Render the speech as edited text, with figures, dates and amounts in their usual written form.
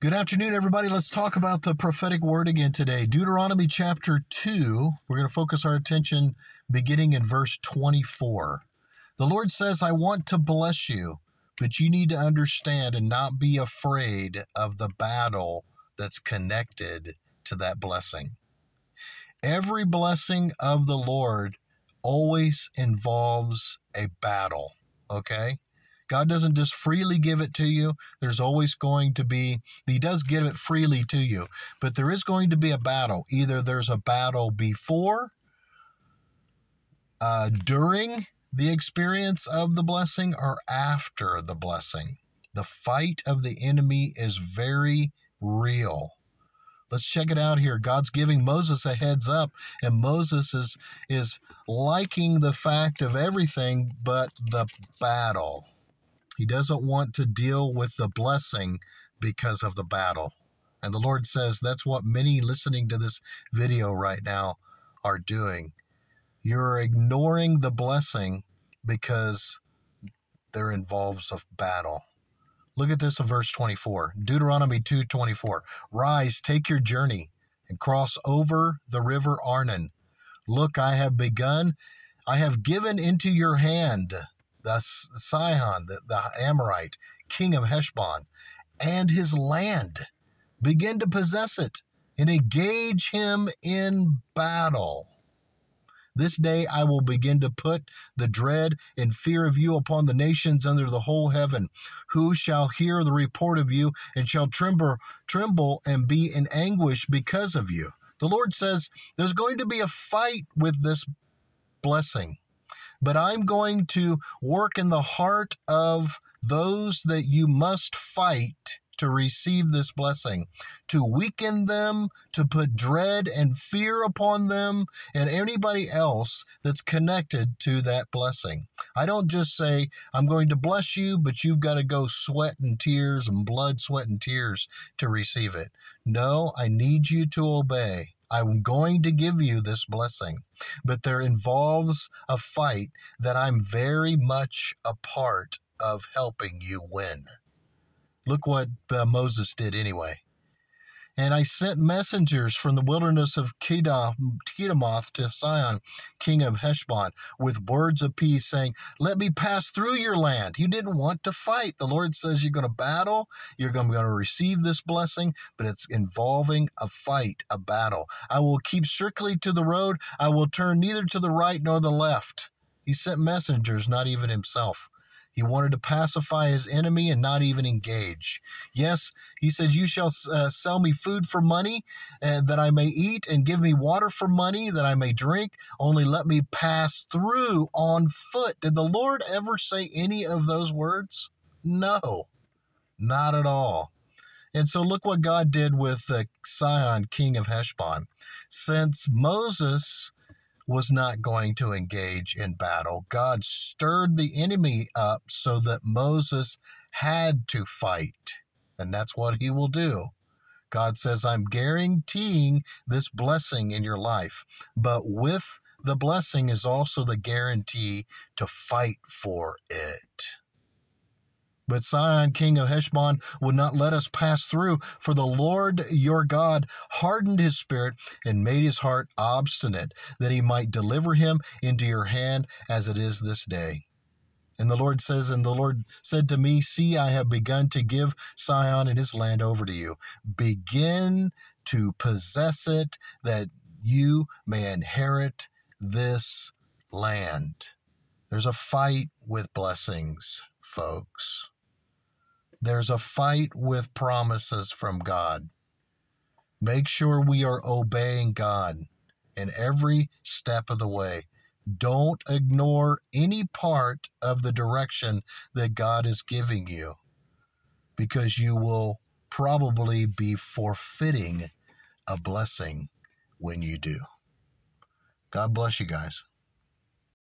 Good afternoon, everybody. Let's talk about the prophetic word again today. Deuteronomy chapter 2. We're going to focus our attention beginning in verse 24. The Lord says, I want to bless you, but you need to understand and not be afraid of the battle that's connected to that blessing. Every blessing of the Lord always involves a battle, okay? God doesn't just freely give it to you. There's always going to be, He does give it freely to you, but there is going to be a battle. Either there's a battle before, during the experience of the blessing, or after the blessing. The fight of the enemy is very real. Let's check it out here. God's giving Moses a heads up, and Moses is liking the fact of everything but the battle. He doesn't want to deal with the blessing because of the battle. And the Lord says that's what many listening to this video right now are doing. You're ignoring the blessing because there involves a battle. Look at this in verse 24. Deuteronomy 2:24. Rise, take your journey, and cross over the river Arnon. Look, I have begun. I have given into your hand the Sihon, the Amorite, king of Heshbon, and his land. Begin to possess it and engage him in battle. This day I will begin to put the dread and fear of you upon the nations under the whole heaven, who shall hear the report of you and shall tremble and be in anguish because of you. The Lord says there's going to be a fight with this blessing. But I'm going to work in the heart of those that you must fight to receive this blessing, to weaken them, to put dread and fear upon them and anybody else that's connected to that blessing. I don't just say, I'm going to bless you, but you've got to go sweat and tears and blood, sweat and tears to receive it. No, I need you to obey. I'm going to give you this blessing, but there involves a fight that I'm very much a part of helping you win. Look what Moses did anyway. And I sent messengers from the wilderness of Kedemoth to Sihon, king of Heshbon, with words of peace, saying, let me pass through your land. You didn't want to fight. The Lord says you're going to battle. You're going to receive this blessing, but it's involving a fight, a battle. I will keep strictly to the road. I will turn neither to the right nor the left. He sent messengers, not even himself. He wanted to pacify his enemy and not even engage. Yes, he said, you shall sell me food for money that I may eat, and give me water for money that I may drink. Only let me pass through on foot. Did the Lord ever say any of those words? No, not at all. And so look what God did with Sihon, king of Heshbon. Since Moses was not going to engage in battle, God stirred the enemy up so that Moses had to fight. And that's what he will do. God says, I'm guaranteeing this blessing in your life, but with the blessing is also the guarantee to fight for it. But Sihon, king of Heshbon, would not let us pass through, for the Lord your God hardened his spirit and made his heart obstinate, that he might deliver him into your hand as it is this day. And the Lord says, and the Lord said to me, see, I have begun to give Sihon and his land over to you. Begin to possess it, that you may inherit this land. There's a fight with blessings, folks. There's a fight with promises from God. Make sure we are obeying God in every step of the way. Don't ignore any part of the direction that God is giving you, because you will probably be forfeiting a blessing when you do. God bless you guys.